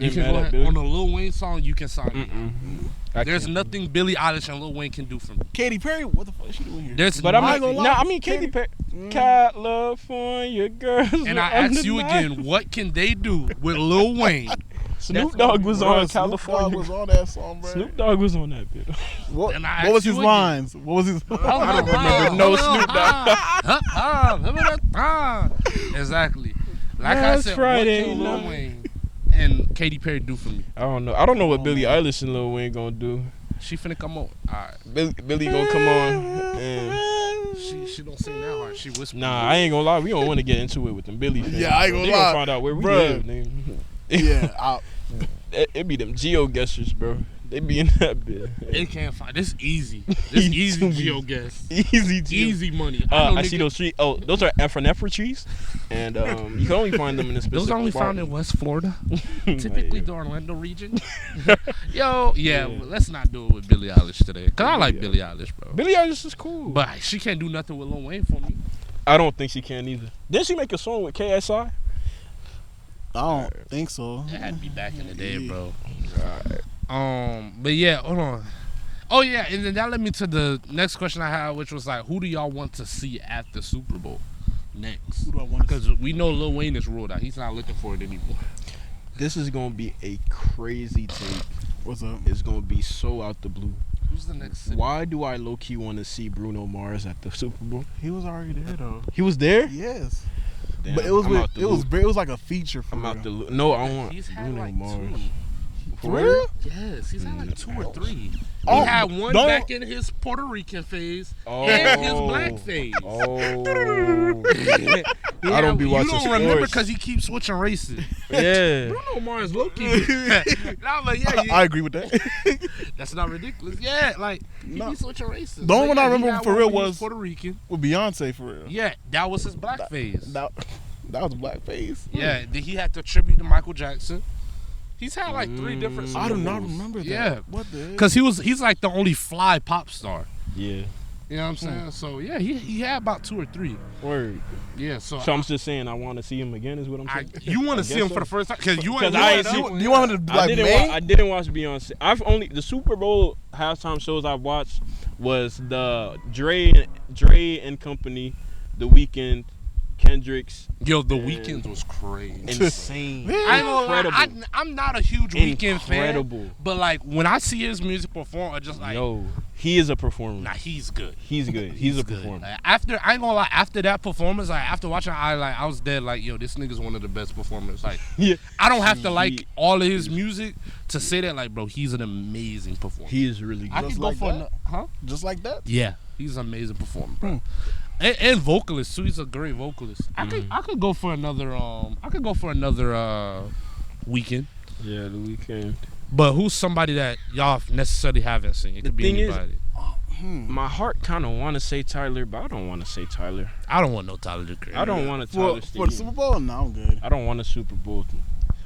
You can go ahead on a Lil Wayne song. You can sign me. There's can't. nothing Billie Eilish and Lil Wayne can do for me. Katy Perry, what the fuck is she doing here? There's But no- I ain't gonna mean, lie, Katy Perry. California girls. And I ask you again, what can they do with Lil Wayne? Snoop Dogg was on Snoop California. Dogg was on that song, bro. Snoop Dogg was on that bit. What, And I what was ask his you lines? What was his? I don't remember no Snoop Dogg. Exactly. Like Last I said, Friday what can Lil night. Wayne and Katy Perry do for me? I don't know. I don't know what Billie Eilish and Lil Wayne gonna do. She finna come on. Alright. Billie gonna come on. And She don't sing that hard. She whispers. nah, I ain't gonna lie. We don't want to get into it with them Billie fans. Yeah, I ain't gonna They lie. find out where we Bruh. live, nigga. Yeah, It be them geo guessers, bro. They be in that bit. They can't find. This easy. This easy Easy. geo guess. Easy geo. Easy money. I see those trees. Oh, those are amphanephrine trees, and you can only find them in a specific. Those are only part. found in West Florida, typically the Orlando region. Yeah. Well, let's not do it with Billie Eilish today, cause I like Billie Eilish, bro. Billie Eilish is cool, But she can't do nothing with Lil Wayne for me. I don't think she can either. Didn't she make a song with KSI? I don't think so. It had to be back in the day, bro. But yeah, hold on. Oh yeah, and then that led me to the next question I had, which was like, who do y'all want to see at the Super Bowl next? Who do I want to Because we know Lil Wayne is ruled out. He's not looking for it anymore. This is gonna be a crazy take. What's up? It's gonna be so out the blue. Who's the next? City? Why do I low key want to see Bruno Mars at the Super Bowl? He was already there though. He was there. Yes, Damn, but it was I'm out the loop. it was like a feature for I'm real. out the loop. No, I want He's had Bruno like Mars. 2. For real? Yes, he's had like 2 or 3. Oh, He had one don't- back in his Puerto Rican phase Oh. and his black phase. Oh. I don't be watching You don't remember sports. because he keeps switching races. Yeah. Bruno Mars low key. Nah, but yeah, I agree with that. that's not ridiculous. Yeah, like he No. be switching races. The only But one I yeah, he remember had for one real when he was- Puerto Rican. With Beyonce for real. Yeah, that was his black phase. That was blackface. Yeah, then he had to tribute to Michael Jackson. He's had like 3 different. I Super do not Bowls. remember that. Yeah, What the heck? because he's like the only fly pop star. Yeah. You know what I'm saying? So yeah, he had about 2 or 3. Word. Yeah, so So I'm just saying I want to see him again is what I'm saying. you want I to see guess him so. for the first time because you Because ain't I know ain't that see- one. You want him to be like I didn't watch Beyonce. I've only the Super Bowl halftime shows I watched was the Dre and Company, The Weeknd, Kendrick's. Yo, the Yeah. Weeknd was crazy. Insane. I ain't gonna lie, Incredible. I'm not a huge Weeknd fan, Incredible. but like when I see his music perform, I just like, Yo, he is a performer. nah, he's good. He's good. He's a performer. Like, after I ain't gonna lie, after that performance, like after watching, I was dead. Like, yo, this nigga's one of the best performers. Like, Yeah. I don't have to like He- all of his music to say that. Like, bro, he's an amazing performer. He is really I good. could Just go like for that? huh? Just like that? Yeah, he's an amazing performer, bro. And vocalist too. He's a great vocalist. I could go for another Weekend. Yeah, The Weeknd. But who's somebody that y'all necessarily haven't seen? It The could be thing is- anybody. My heart kind of want to say Tyler, but I don't want to say Tyler. I don't want no Tyler the Creator. I don't want a Tyler For the Stadium. Super Bowl? No, I'm good. I don't want a Super Bowl.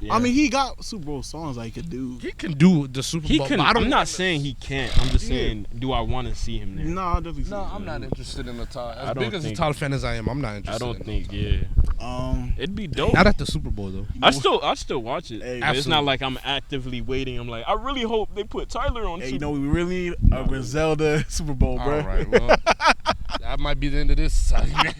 Yeah. I mean, he got Super Bowl songs that he could do. He can do the Super he Bowl. can. but I don't I'm not saying he can't. I'm just saying, do I want to see him there? No, I definitely see No, it. I'm not interested in the Tyler. I As don't big as a think- Tyler fan as I am, I'm not interested. I don't in think. no Yeah, Um, it'd be dope. Not at the Super Bowl though. I still watch it. Hey, But it's not absolutely. like I'm actively waiting. I'm like, I really hope they put Tyler on. hey, Super you know, we really need a Griselda Super Bowl, bro. All right, well, that might be the end of this segment.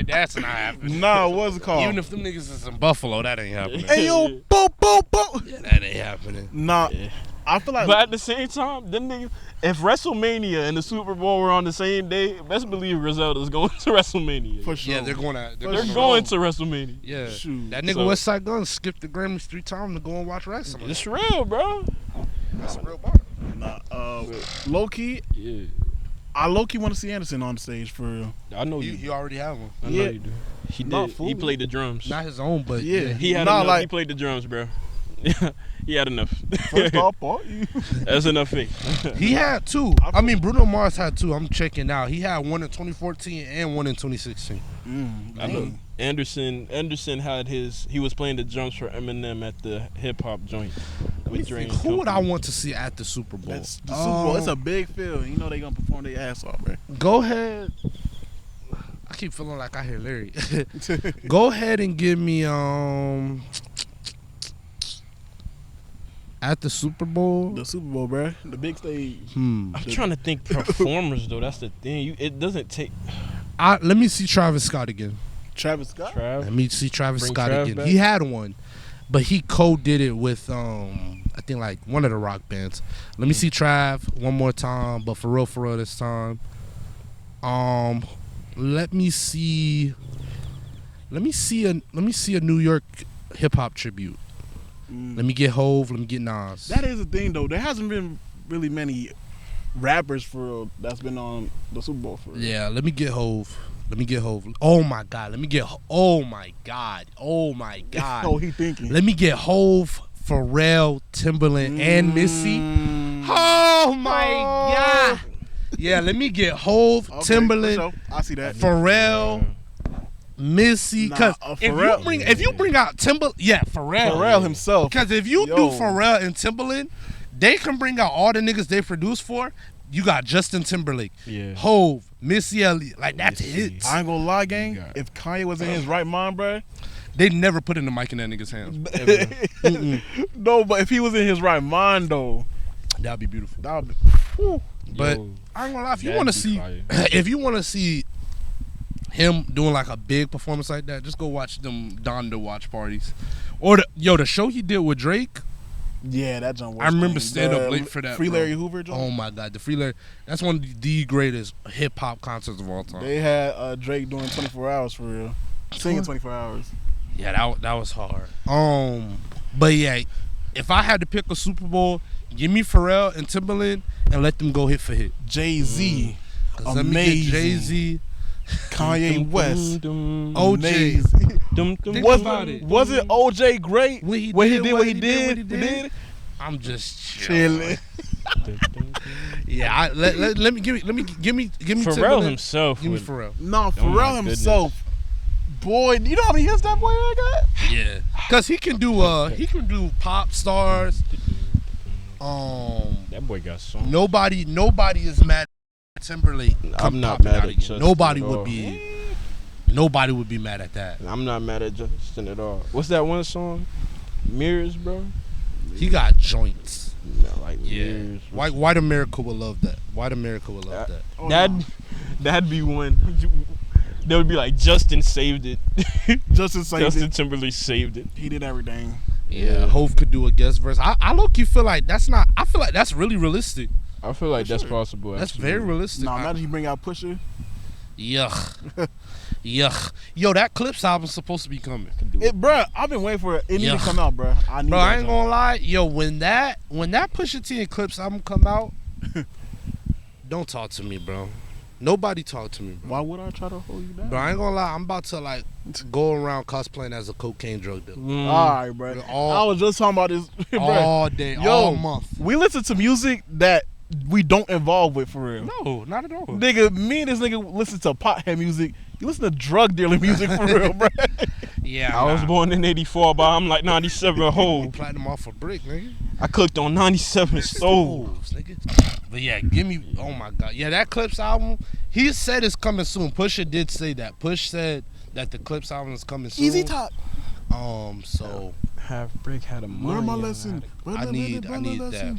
That's not happening. Nah, what's it called? Even if them niggas is in Buffalo, that ain't happening. Hey, yo, boom, boom, boom. Yeah, that ain't happening. Nah, Yeah. I feel like. But at the same time, them niggas, if WrestleMania and the Super Bowl were on the same day, best believe Griselda's going to WrestleMania. for sure. Yeah, they're going to. For They're sure. going to WrestleMania. Yeah, Shoot. that nigga So- West Side Gun skipped the Grammys 3 times to go and watch wrestling. It's real, bro. That's a real bar. Nah, low key, Yeah, I low key want to see Anderson on stage for real. I know you. He already had one. I know Yeah. you do. He Not did. fully. He played the drums. Not his own, but Yeah. He had Nah, enough. like- He played the drums, bro. He had enough. First off, Paul, you. That's enough thing. He had 2. I mean, Bruno Mars had 2. I'm checking out. He had one in 2014 and one in 2016. I know. Dang. Anderson had his. He was playing the drums for Eminem at the hip hop joint with Dre. and Who would I company. want to see at the Super Bowl? That's the Super Bowl. It's a big field. You know they gonna perform their ass off, bro. Go ahead. I keep feeling like I hear Larry. Go ahead and give me at the Super Bowl. The Super Bowl, bro. The big stage. I'm trying to think performers though. That's the thing. It doesn't take. Let me see Travis Scott again. Travis Scott. Let me see Travis Bring Scott Trav again. back? He had one, but he co-did it with I think like one of the rock bands. Let me see Trav one more time, but for real this time. Let me see a New York hip hop tribute. Let me get Hove. Let me get Nas. That is the thing though. There hasn't been really many rappers for real that's been on the Super Bowl for real. Yeah, let me get Hove. Oh my God. Oh my God. Oh, he thinking. Let me get Hove, Pharrell, Timberland, and Missy. Oh my God. Yeah, let me get Hove, Okay, Timberland, for sure. I see that. Pharrell, Missy. Cause Pharrell. if you bring out Pharrell. Pharrell himself. Because if you do Pharrell and Timberland, they can bring out all the niggas they produced for. You got Justin Timberlake, Hove, Missy Elliott. Like, that's hits. I ain't gonna lie, gang. If Kanye was in his right mind, bruh. They never put in the mic in that nigga's hands. No, but if he was in his right mind, though. That'd be beautiful. That'd be, but I ain't gonna lie, if you want to see him doing like a big performance like that, just go watch them Donda watch parties. Or the show he did with Drake. Yeah, that John. I remember staying up late for that. Free Larry Hoover, John. Oh my God, the Free Larry. That's one of the greatest hip hop concerts of all time. They had Drake doing 24 hours for real, singing 24 hours. Yeah, that was hard. But yeah, if I had to pick a Super Bowl, give me Pharrell and Timberland and let them go hit for hit. Jay-Z, amazing. Let me get Jay-Z, Kanye West, OJ. Was it OJ great? When he did what he did? I'm just chilling. Yeah, let me give me Pharrell Timberland. himself. Give me Pharrell. No, Pharrell himself. Boy, you know how many hits that boy got? Yeah, cause he can do pop stars. That boy got songs. Nobody is mad at Timberlake. I'm not mad at Justin. Nobody would be mad at that. I'm not mad at Justin at all. What's that one song? Mirrors, bro. He got joints. Mirrors. White America would love that. White America would love that. That'd be one. They would be like, Justin saved it. Justin Timberlake saved it. He did everything. Yeah, Hove could do a guest verse. I low-key feel like that's not. I feel like that's really realistic. I feel like that's possible. That's very realistic. No, now that you bring out Pusha. Yuck. Yo, that Clips album's supposed to be coming. Bruh, I've been waiting for it. It need to come out, bruh. I ain't gonna lie. Yo, when that Pusha T and Clips album come out, don't talk to me, bro. Nobody talk to me, bro. Why would I try to hold you down? Bro, I ain't gonna lie. I'm about to like go around cosplaying as a cocaine drug dealer. All right, bro. I was just talking about this all day, all month. We listen to music that we don't involve with for real. No, not at all. Nigga, me and this nigga listen to pothead music. You listen to drug dealing music for real, bro. Yeah, I was born in '84, but I'm like 97 whole. Platinum off a brick, nigga. I cooked on 97 stoves, nigga. But yeah, give me. Oh my God. Yeah, that Clips album. He said it's coming soon. Pusha did say that. Push said that the Clips album is coming soon. Easy talk. So Half Brick had a learn my lesson. I need that.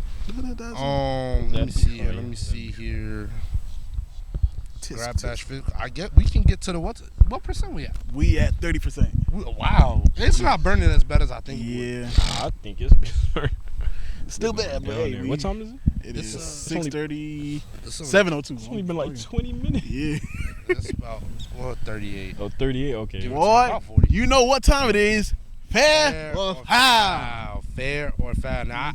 Let me see here. Grab Dash Fit. We can get to the what percent we at? We at 30%. Wow, it's not burning as bad as I think. Yeah, I think it's burning. Still bad, but hey, what time is it? It is 6:30. 7:02. It's only been like 20 minutes. Yeah, it's about 38. Oh, 38. Okay. Boy, you know what time it is? Fair or foul? Fair or foul? Now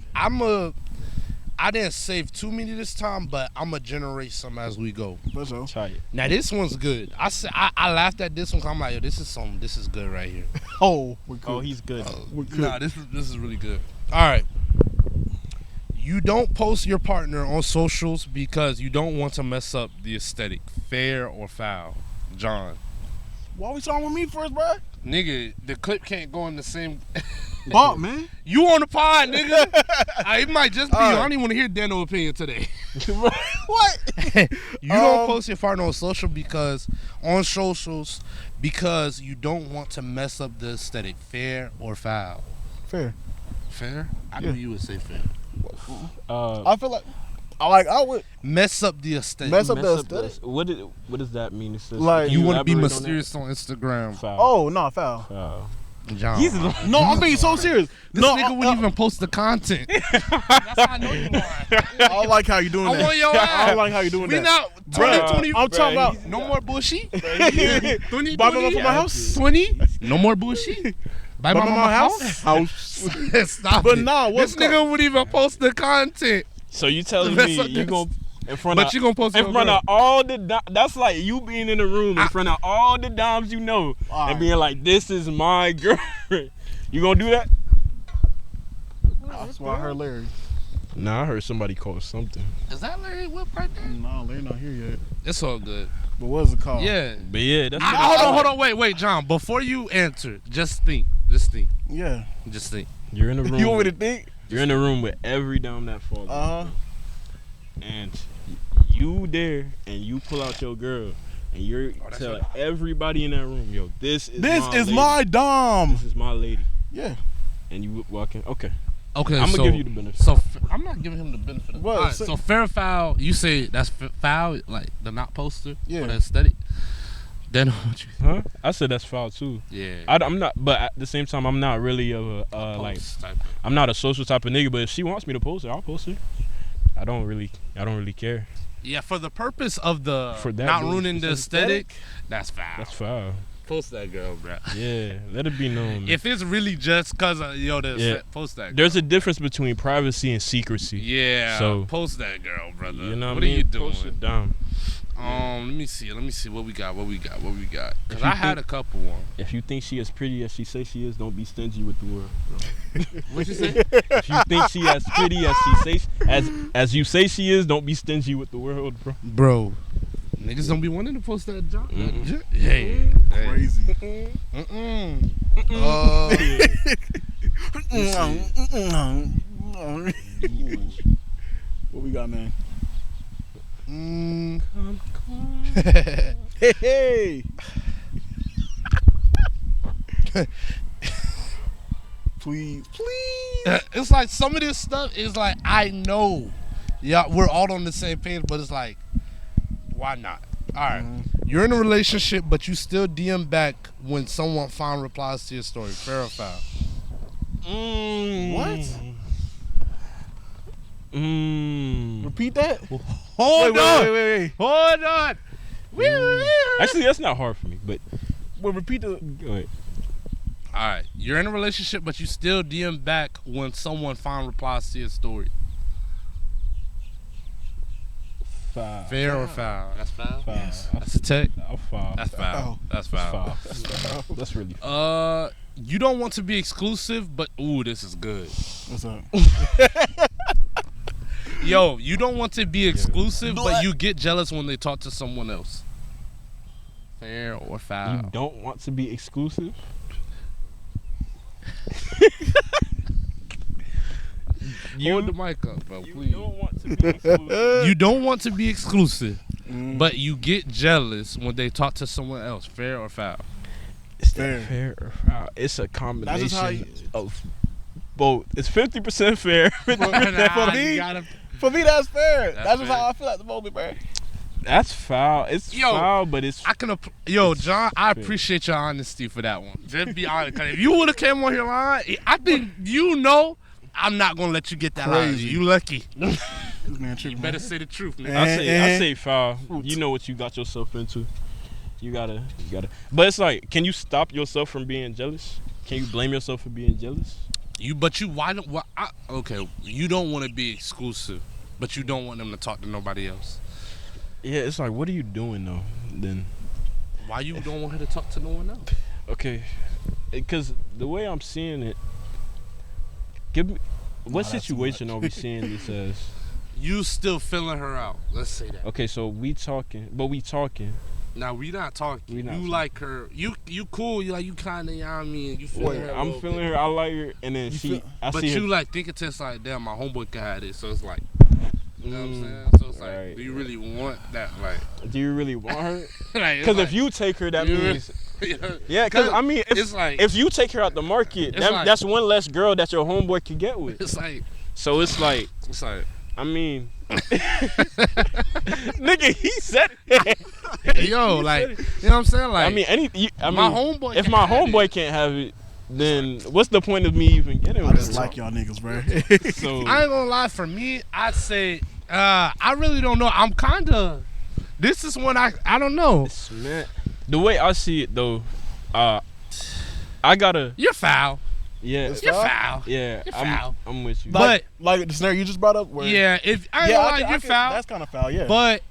I didn't save too many this time, but I'm gonna generate some as we go. For sure. Now this one's good. I laughed at this one. 'Cause I'm like, yo, this is good right here. Oh, he's good. Nah, this is really good. All right. You don't post your partner on socials because you don't want to mess up the aesthetic. Fair or foul? John. Why we starting with me first, bro? Nigga, the clip can't go in the same bump, man. You on the pod, nigga. It might just be you. I don't even want to hear Daniel's opinion today. What? You don't post your partner on socials because you don't want to mess up the aesthetic. Fair or foul? Fair. Fair? I knew you would say fair. I feel like I would Mess up the aesthetic. mess up Mess the up the- aesthetic. What does that mean? It says, Like- can You want to be elaborate on that? mysterious on Instagram. Foul. Oh no, foul. Foul. John. He's No, I'm being so serious. This No, nigga wouldn't even post the content. That's how I know you lying. I don't like how you doing I that. want your I ass. don't like how you doing We that. not Bruh, 20. I'm talking about No more bullshit. 20, buy my for my house. 20. No more bullshit. Buy my mama house. House. Stop But it. nah, what's This nigga wouldn't even post the content. So you telling Mess me up you this. gonna in front But of you gonna post in your front girl. of all the that's like you being in the room in front of all the doms you know All and right. being like, this is my girlfriend. You gonna do that? That's why I heard Larry. Nah, I heard somebody call something. Is that Larry Whip right there? No, Larry not here yet. It's all good. But what's it called? Yeah. But yeah, that's Hold on, wait, John. Before you answer, just think. Just think. Yeah. You're in the room. You want me to think? You're in the room with every dom that falls. And you there and you pull out your girl and you're that's telling right. everybody in that room, yo, this is This my is lady. my dom. This is my lady. Yeah. And you walk in. Okay. Okay, I'm so, gonna give you the benefit. So I'm not giving him the benefit. Of What? Alright, so fair or foul, you say that's foul, like the not poster Yeah. for the aesthetic. Then what you Huh? I said that's foul too. yeah. I'm not, but at the same time, I'm not really a like, Post type. I'm not a social type of nigga. But if she wants me to post her, I'll post her. I don't really care. Yeah, for the purpose of the For that not being ruining the specific aesthetic, that's foul. That's foul. Post that girl, bro. Yeah, let it be known. If it's really just cause of Yeah. post that girl. There's a difference between privacy and secrecy. Yeah, So- post that girl, brother. You know what what I mean? are you doing? Post it down. Let me see what we got. Cause If I you had a think- couple one. If you think she as pretty as she says she is, don't be stingy with the world. What you say? If you think she as pretty as she says as you say she is, don't be stingy with the world, bro. Bro, niggas don't be wanting to post that job. Mm-mm. Hey, Crazy. What we got, man? Hey. Please. It's like some of this stuff is like I know, yeah, we're all on the same page, but it's like, why not? All right, you're in a relationship, but you still DM back when someone finally replies to your story. Fair or foul? What? Mm. Repeat that? Hold on, Wait. hold on. Actually, that's not hard for me, but Wait, repeat the. go ahead. All right, you're in a relationship, but you still DM back when someone finally replies to your story. Foul. Fair or foul? That's foul. Foul. That's a tech. I'll foul. That's foul. That's That's foul. foul. That's really foul. You don't want to be exclusive, but ooh, this is good. What's up? Yo, you don't want to be exclusive, but you get jealous when they talk to someone else. Fair or foul? You don't want to be exclusive? Hold the mic up, bro, You please. don't want to be exclusive. You don't want to be exclusive, Mm. but you get jealous when they talk to someone else. Fair or foul? It's Fair. fair or foul. It's a That's combination just how you, of both. It's 50% fair. Nah, me? you gotta- for me, that's fair. That's That's just fair. how I feel at the moment, bro. That's foul. It's Yo, foul, but it's Yo, John, I fair. appreciate your honesty for that one. Just be honest. 'Cause if you would have came on here lying, I think I'm not gonna let you get that out of Crazy. you. You lucky. This man tripping. You better say the truth, man. I say foul. You know what you got yourself into. You gotta. But it's like, can you stop yourself from being jealous? Can you blame yourself for being jealous? Okay, you don't want to be exclusive, but you don't want them to talk to nobody else. Yeah, it's like, what are you doing though? Then Why you don't want her to talk to no one else? okay, because the way I'm seeing it, give me what that's too situation are we seeing this as? You still feeling her out. Let's say that. Okay, so we talking. Now we not talking. We not you talking. like her. You cool. You like you kind of. You know what I mean, you feeling her. a I'm little feeling bit. her. I like her, and then I But see her. you like thinking to yourself, like, damn, my homeboy can have this. So it's like, you know what I'm saying? So it's like, right. do you really want that? Like, Do you really want her? like, Because if you take her, that you means really- yeah. Because I mean, it's like if you take her out the market, It's like- that's one less girl that your homeboy can get with. it's like So it's like, it's like I mean, Nigga, he said it. Yo, like, you know what I'm saying? Like, I mean, my homeboy. If my homeboy can't have it, then what's the point of me even getting I with just it? like y'all niggas, bro. So I ain't gonna lie. For me, I'd say I really don't know. I'm kind of. This is when I don't know. man, the way I see it though, I gotta. You're foul. Yeah, You're foul. yeah. You're foul. I'm with you. But like the scenario you just brought up. Where, yeah, if I ain't gonna lie, you're foul. That's kind of foul, yeah. But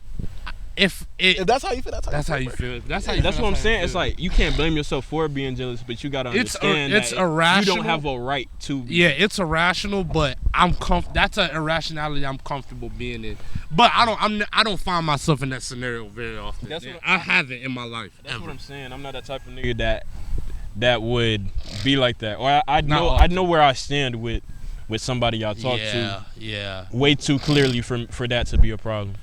if that's how you feel, that's how you feel. That's how you. That's feel, what I'm that's how you saying. It's feel. like you can't blame yourself for being jealous, but you gotta understand it's that irrational. you don't have a right to. Yeah, it's irrational, but that's an irrationality I'm comfortable being in. But I don't find myself in that scenario very often. I haven't in my life. That's ever. what I'm saying. I'm not that type of nigga that would be like that. Or I Not know where I stand with somebody I talk to. Yeah. Way too clearly for that to be a problem.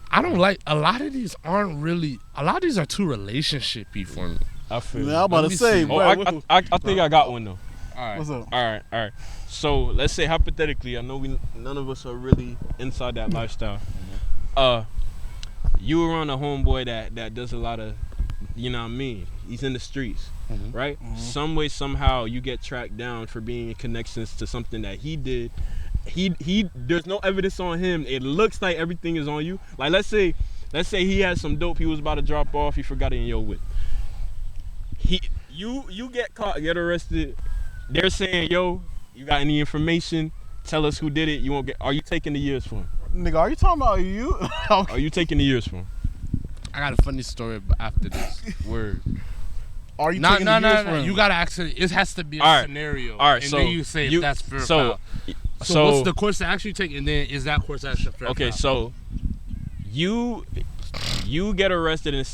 I don't like a lot of these aren't really. A lot of these are too relationshipy for me. I feel. Man, I'm about to say, Oh, bro. I think I got one though. All right. What's up? All right. So let's say hypothetically, I know none of us are really inside that lifestyle. You around a homeboy that does a lot of, you know what I mean? He's in the streets, right? Some way, somehow, you get tracked down for being in connections to something that he did. He there's no evidence on him. It looks like everything is on you. Like let's say he had some dope he was about to drop off. He forgot it in your whip. You get caught, get arrested. They're saying, yo, you got any information? Tell us who did it. You won't get. Are you taking the years for him? Nigga, are you talking about you? Are you taking the years for him? I got a funny story after this. Word. Are you taking the years for him? You gotta actually. It has to be a All right. scenario. All right, and so then you say if that's fair or foul. So what's the course of action you take, and then is that course of action fair? Okay, foul? so you get arrested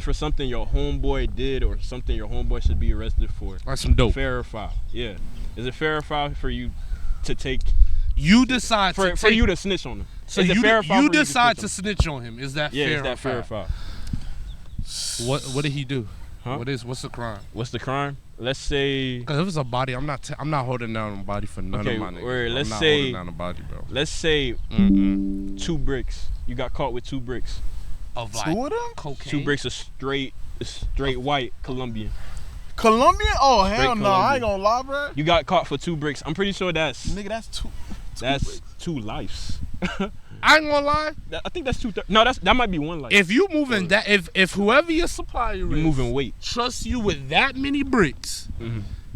for something your homeboy did or something your homeboy should be arrested for. Like some dope. Fair or foul? Yeah. Is it fair or foul for you to take? You decide For you to snitch on him. So is it fair or foul you for decide to to snitch on him. Is that yeah, fair? is that fair or foul? What did he do? Huh? What's the crime? What's the crime? Let's say. Because if it's a body, I'm not holding down a body for none of my niggas. Or let's I'm not say. holding down a body, bro. Let's say 2 bricks. You got caught with 2 bricks. Of like 2 of them? cocaine. 2 bricks of straight white Colombian. Colombian? Oh, hell no. Colombian. I ain't gonna lie, bro. You got caught for 2 bricks. I'm pretty sure that's Nigga, that's two bricks. 2 lives. I ain't gonna lie. I think that's 2. No, that might be 1 life. If you moving that, if whoever your supplier You're is moving weight. trusts you with that many bricks,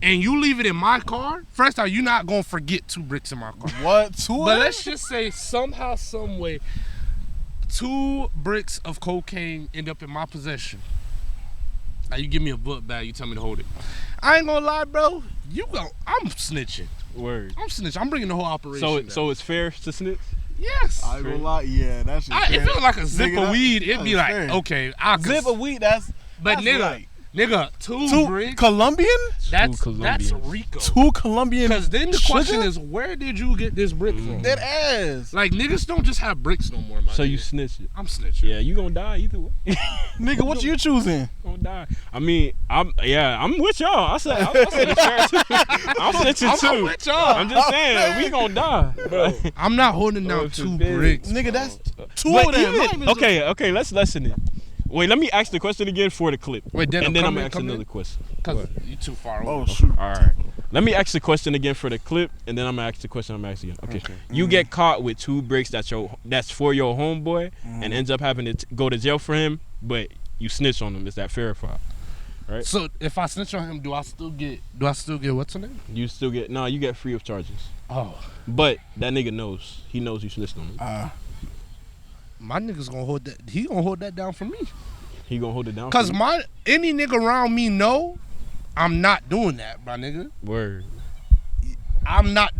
and you leave it in my car, first off, you're not gonna forget 2 bricks in my car. What? 2 of But them? let's just say somehow, some way, 2 bricks of cocaine end up in my possession. Now you give me a book bag, you tell me to hold it. I ain't gonna lie, bro. I'm snitching. Word. I'm snitching. I'm bringing the whole operation. So it's fair to snitch? yes. I ain't gonna lie. Yeah, that's just It feels like a zip Nigga, of weed. It'd that be is like, fair. okay, I Zip of weed, that's nigga, light. nigga, 2 bricks. Colombian? That's Colombians. Rico. 2 Colombian. Because then the sugar? question is, where did you get this brick from? That ass. Like niggas don't just have bricks no more, man. So you snitch it. I'm snitching. Yeah, you gonna die either way. Nigga, what you choosing? Gonna die. I mean, I'm with y'all. I said it's fair too. I'm snitching too. I'm with y'all. I'm just saying we gonna die, bro. I'm not holding down it's 2 big. bricks. Nigga, that's 2 But of them. even- Not even just- okay, let's lessen it. Wait, let me ask the question again for the clip. Wait, and then I'm gonna ask come another in? question. Because you too far away. Oh, shoot. All right. Let me ask the question again for the clip, and then I'm gonna ask the question I'm asking again. Okay. You get caught with 2 bricks that's for your homeboy, and ends up having to go to jail for him, but you snitch on him. Is that fair or foul? Right. So if I snitch on him, do I still get what's her name? You still get you get free of charges. Oh. But that nigga knows. He knows you snitched on him. My nigga's gonna hold that. He gonna hold that down for me. He gonna hold it down. Cause for you? any nigga around me know I'm not doing that, my nigga. Word. I'm not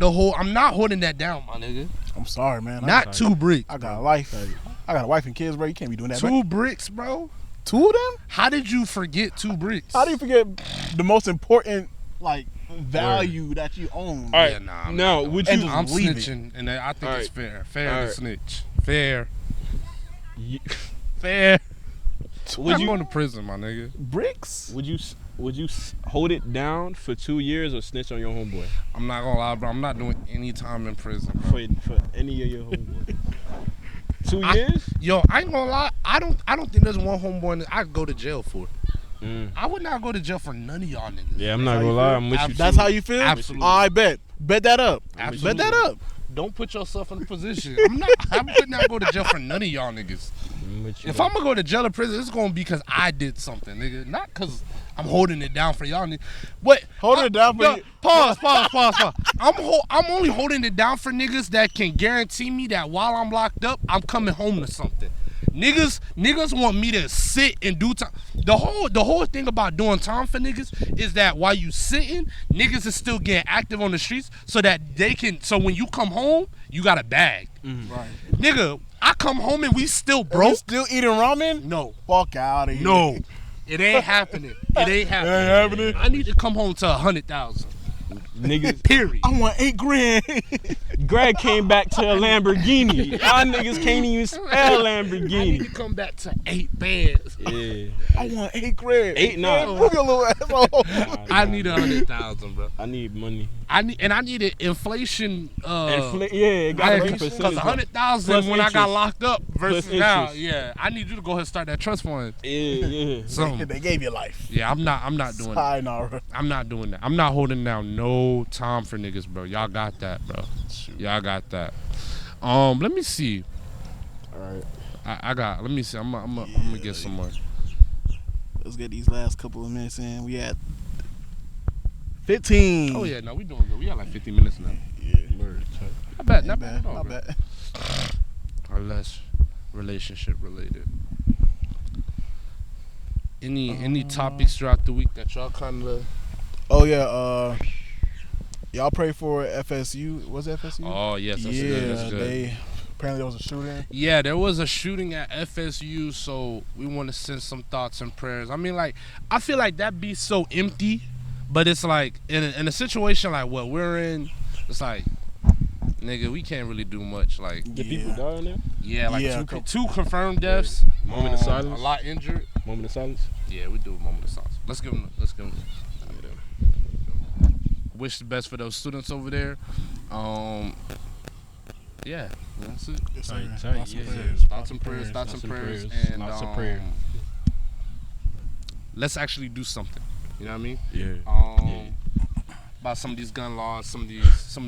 holding that down, my nigga. I'm sorry, man. Not 2 bricks. I got a life. I got a wife and kids, bro. You can't be doing that. 2 bricks, bro. 2 of them? How did you forget 2 bricks? How do you forget the most important value that you own? All right. Yeah, nah, I'm now, not would doing you? that. I'm Just leave it. snitching, and I think All it's right. fair All to right. snitch. Fair. You- Fair. Would I'm you? going to prison, my nigga. Bricks? Would you hold it down for 2 years or snitch on your homeboy? I'm not gonna lie, bro. I'm not doing any time in prison, bro. For any of your homeboy. 2 years? Yo, I ain't gonna lie. I don't think there's one homeboy I could go to jail for. I would not go to jail for none of y'all niggas. Yeah, I'm not gonna lie. I'm with you. That's how you feel? Absolutely. I bet that up. Absolutely. Bet that up. Don't put yourself in a position. I would not go to jail for none of y'all niggas. If I'm gonna go to jail or prison, it's gonna be because I did something, nigga. Not because I'm holding it down for y'all niggas. What? Holding it down for you. Pause. I'm only holding it down for niggas that can guarantee me that while I'm locked up, I'm coming home to something. Niggas want me to sit and do time. The whole thing about doing time for niggas is that while you sitting, niggas is still getting active on the streets so that they can. So when you come home, you got a bag. Right. Nigga, I come home and we still broke. Still eating ramen? No. Fuck out of here. No. It ain't happening. It ain't happening. I need to come home to 100,000. Niggas. Period. I want $8,000. Greg came back to a Lamborghini. Y'all niggas can't even spell I need Lamborghini. to come back to 8 bands. Yeah. I want $8,000. 8 Man, nah. move your little asshole. I need 100,000, bro. I need money. I need an inflation. It got to be Because percentage. 100,000 Plus when I got interest. locked up versus Plus now. interest. Yeah, I need you to go ahead and start that trust fund. Yeah. Something. They gave you life. Yeah, I'm not doing that. Sayonara. I'm not doing that. I'm not holding down no time for niggas, bro. Y'all got that, bro. Y'all got that. Let me see. All right. Let me see. I'm gonna get some more. Let's get these last couple of minutes in. We at 15. Oh yeah, no, we doing good. We got like 50 minutes now. Yeah. Not bad. Not Not bad. bad. Not bad. Or less relationship related. Any topics throughout the week that y'all kind of? Oh yeah. Y'all pray for FSU. Was it FSU? Oh yes, that's good. That's good. Apparently there was a shooting. Yeah, there was a shooting at FSU, so we want to send some thoughts and prayers. I mean, like, I feel like that be so empty, but it's like in a situation like what we're in, it's like, nigga, we can't really do much. Like, Did people die in there? yeah, like Yeah, two confirmed deaths. Moment of silence. A lot injured. Moment of silence. Yeah, we do a moment of silence. Let's give them. Wish the best for those students over there. Yeah, that's it. Yes, sir. Tight, Thoughts and yeah. prayers. Thoughts and prayers. And Lots of prayers. let's actually do something. You know what I mean? Yeah. About some of these gun laws, some of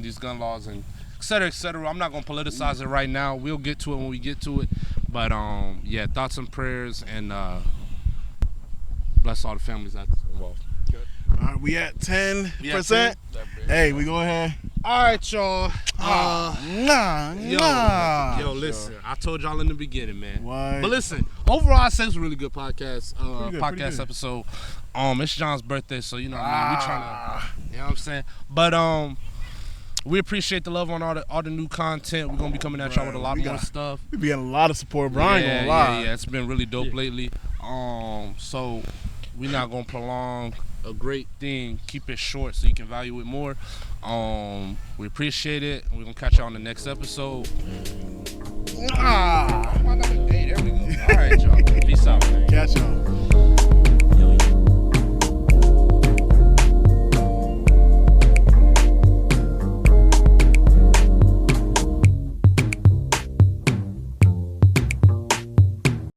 these gun laws, and et cetera, et cetera. I'm not gonna politicize it right now. We'll get to it when we get to it. But yeah, thoughts and prayers, and bless all the families that's involved. All right, we at 10%. Hey, we go ahead. All right, y'all. Yo, listen. I told y'all in the beginning, man. What? But listen, overall, I say it's a really good podcast. Pretty good. Episode. It's John's birthday, so you know what I mean. We trying to, you know what I'm saying. But we appreciate the love on all the new content. We're gonna be coming at y'all with a lot more stuff. We be getting a lot of support, bro. I ain't gonna lie. Yeah. It's been really dope lately. So we're not gonna prolong a great thing. Keep it short so you can value it more. We appreciate it. We're gonna catch y'all on the next episode.